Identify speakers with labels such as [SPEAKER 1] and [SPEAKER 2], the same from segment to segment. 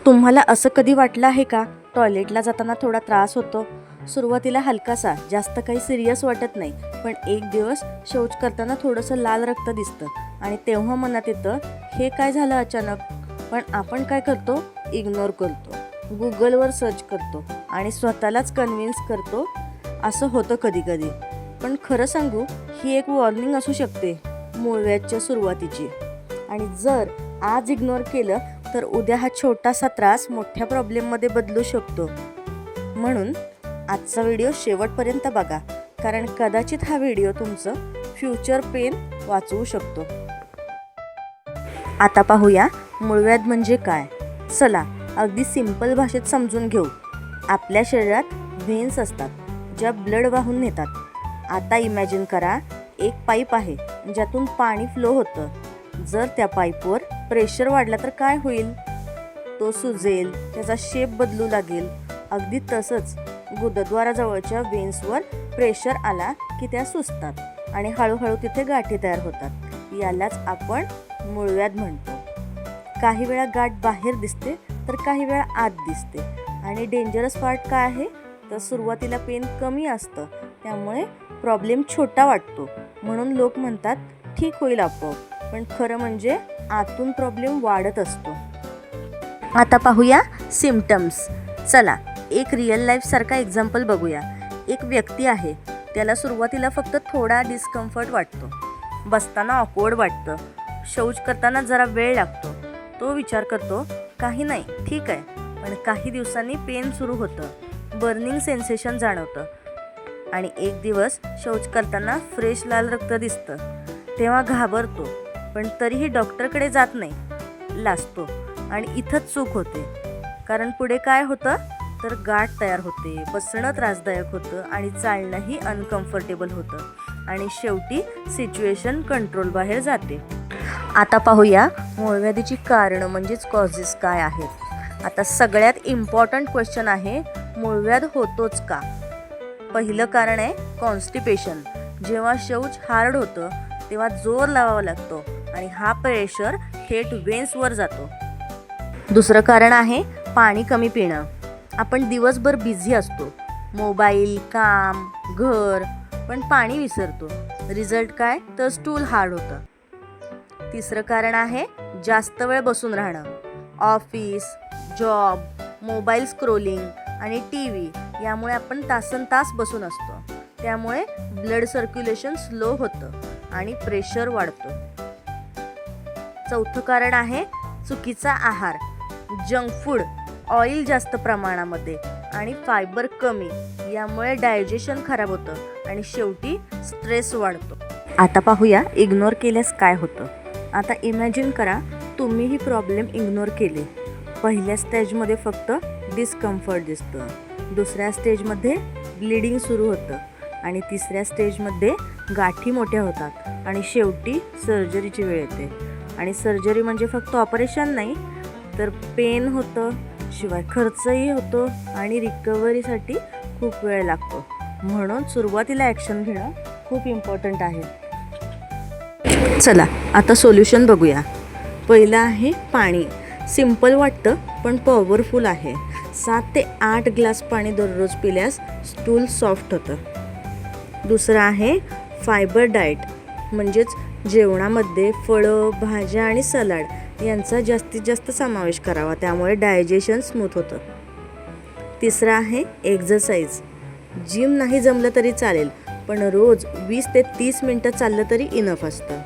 [SPEAKER 1] तुम्हाला असं कधी वाटलं आहे का, टॉयलेटला जाताना थोडा त्रास होतो? सुरुवातीला हलकासा, जास्त काही सिरियस वाटत नाही, पण एक दिवस शौच करताना थोडंसं लाल रक्त दिसतं आणि तेव्हा मनात येतं, हे काय झालं अचानक? पण आपण काय करतो? इग्नोर करतो, गुगलवर सर्च करतो आणि स्वतःलाच कन्व्हिन्स करतो असं होतं कधी कधी. पण खरं सांगू, ही एक वॉर्निंग असू शकते मूळव्याधच्या सुरुवातीची. आणि जर आज इग्नोर केलं तर उद्या हा छोटासा त्रास मोठ्या प्रॉब्लेममध्ये बदलू शकतो. म्हणून आजचा व्हिडिओ शेवटपर्यंत बघा, कारण कदाचित हा व्हिडिओ तुमचं फ्युचर पेन वाचवू शकतो. आता पाहूया मूळव्याध म्हणजे काय. चला अगदी सिंपल भाषेत समजून घेऊ. आपल्या शरीरात व्हेन्स असतात ज्या ब्लड वाहून नेतात. आता इमॅजिन करा, एक पाईप आहे ज्यातून पाणी फ्लो होतं. जर त्या पाईपवर प्रेशर वाढला तर काय होईल? तो सुजेल, त्याचा शेप बदलू लागेल. अगदी तसंच गुदद्वाराजवळच्या व्हेन्सवर प्रेशर आला की त्या सुजतात आणि हळूहळू तिथे गाठी तयार होतात. यालाच आपण मूळव्याध म्हणतो. काही वेळा गाठ बाहेर दिसते तर काही वेळा आत दिसते. आणि डेंजरस पार्ट काय आहे तर सुरुवातीला पेन कमी असतं, त्यामुळे प्रॉब्लेम छोटा वाटतो. म्हणून लोक म्हणतात ठीक होईल आपोआप, पण खरं म्हणजे आतून प्रॉब्लेम वाढत असतो. आता पाहूया सिम्पटम्स. चला एक रिअल लाईफ सारखा एक्झाम्पल बघूया. एक व्यक्ती आहे, त्याला सुरुवातीला फक्त थोडा डिस्कम्फर्ट वाटतो. बसताना ऑकवर्ड वाटतं, शौच करताना जरा वेळ लागतो. तो विचार करतो काही नाही, ठीक आहे. पण काही दिवसांनी पेन सुरू होतं, बर्निंग सेन्सेशन जाणवतं आणि एक दिवस शौच करताना फ्रेश लाल रक्त दिसतं. तेव्हा घाबरतो, पण तरीही डॉक्टरकडे जात नाही, लाजतो. आणि इथंच चूक होते, कारण पुढे काय होतं तर गाठ तयार होते, बसणं त्रासदायक होतं आणि चालणंही अनकम्फर्टेबल होतं आणि शेवटी सिच्युएशन कंट्रोल बाहेर जाते. आता पाहूया मूळव्याधीची कारणं म्हणजेच कॉजेस काय आहेत. आता सगळ्यात इम्पॉर्टंट क्वेश्चन आहे, मूळव्याध होतोच का? पहिलं कारण आहे कॉन्स्टिपेशन. जेव्हा शौच हार्ड होतं तेव्हा जोर लावावा लागतो आणि हा प्रेशर थेट व्हेन्सवर जातो. दुसरं कारण आहे पाणी कमी पिणं. आपण दिवसभर बिझी असतो, मोबाईल, काम, घर, पण पाणी विसरतो. रिझल्ट काय तर स्टूल हार्ड होतं. तिसरं कारण आहे जास्त वेळ बसून राहणं. ऑफिस, जॉब, मोबाईल स्क्रोलिंग आणि TV यामुळे आपण तासनतास बसून असतो. त्यामुळे ब्लड सर्क्युलेशन स्लो होतं आणि प्रेशर वाढतो. चौथं कारण आहे चुकीचा आहार. जंक फूड, ऑइल जास्त प्रमाणामध्ये आणि फायबर कमी, यामुळे डायजेशन खराब होतं आणि शेवटी स्ट्रेस वाढतो. आता पाहूया इग्नोर केल्यास काय होतं. आता इमॅजिन करा, तुम्ही ही प्रॉब्लेम इग्नोर केले. पहिल्या स्टेजमध्ये फक्त डिस्कम्फर्ट दिसतं, दुसऱ्या स्टेजमध्ये ब्लिडिंग सुरू होतं आणि तिसऱ्या स्टेजमध्ये गाठी मोठ्या होतात आणि शेवटी सर्जरीची वेळ येते. आणि सर्जरी म्हणजे फक्त ऑपरेशन नाही, तर पेन होतं, शिवाय खर्चही होतो आणि रिकव्हरीसाठी खूप वेळ लागतो. म्हणून सुरुवातीला ॲक्शन घेणं खूप इम्पॉर्टंट आहे. चला आता सोल्युशन बघूया. पहिलं आहे पाणी. सिंपल वाटतं पण पॉवरफुल आहे. 7 ते 8 ग्लास पाणी दररोज पिल्यास स्टूल सॉफ्ट होतं. दुसरं आहे फायबर डाएट, म्हणजेच जेवणामध्ये फळं, भाज्या आणि सलाड यांचा जास्तीत जास्त समावेश करावा, त्यामुळे डायजेशन स्मूथ होतं. तिसरं आहे एक्झरसाइज. जिम नाही जमलं तरी चालेल, पण रोज 20 ते 30 मिनटं चाललं तरी इनफ असतं.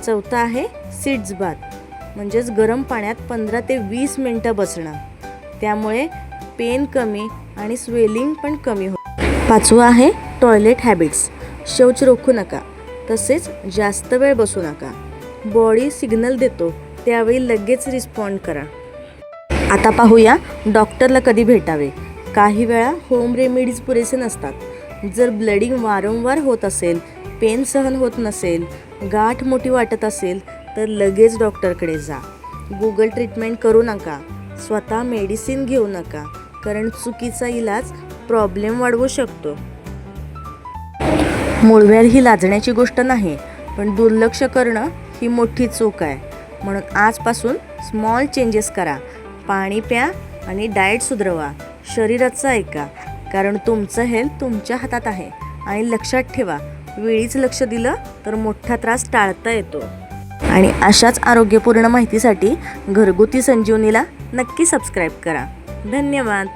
[SPEAKER 1] चौथं आहे सीड्स बाथ, म्हणजेच गरम पाण्यात 15 ते 20 मिनटं बसणं, त्यामुळे पेन कमी आणि स्वेलिंग पण कमी होतं. पाचवं आहे टॉयलेट हॅबिट्स. शौच रोखू नका, तसेच जास्त वेळ बसू नका. बॉडी सिग्नल देतो, त्यावेळी लगेच रिस्पॉन्ड करा. आता पाहूया डॉक्टरला कधी भेटावे. काही वेळा होम रेमेडीज पुरेसे नसतात. जर ब्लडिंग वारंवार होत असेल, पेन सहन होत नसेल, गाठ मोठी वाटत असेल तर लगेच डॉक्टरकडे जा. गुगल ट्रीटमेंट करू नका, स्वतः मेडिसिन घेऊ नका, कारण चुकीचा इलाज प्रॉब्लेम वाढवू शकतो. मूळव्याध ही लाजण्याची गोष्ट नाही, पण दुर्लक्ष करणं ही मोठी चूक आहे. म्हणून आजपासून स्मॉल चेंजेस करा. पाणी प्या आणि डाएट सुधरवा. शरीराचं ऐका, कारण तुमचं हेल्थ तुमच्या हातात आहे. आणि लक्षात ठेवा, वेळीच लक्ष दिलं तर मोठा त्रास टाळता येतो. आणि अशाच आरोग्यपूर्ण माहितीसाठी घरगुती संजीवनीला नक्की सबस्क्राईब करा. धन्यवाद.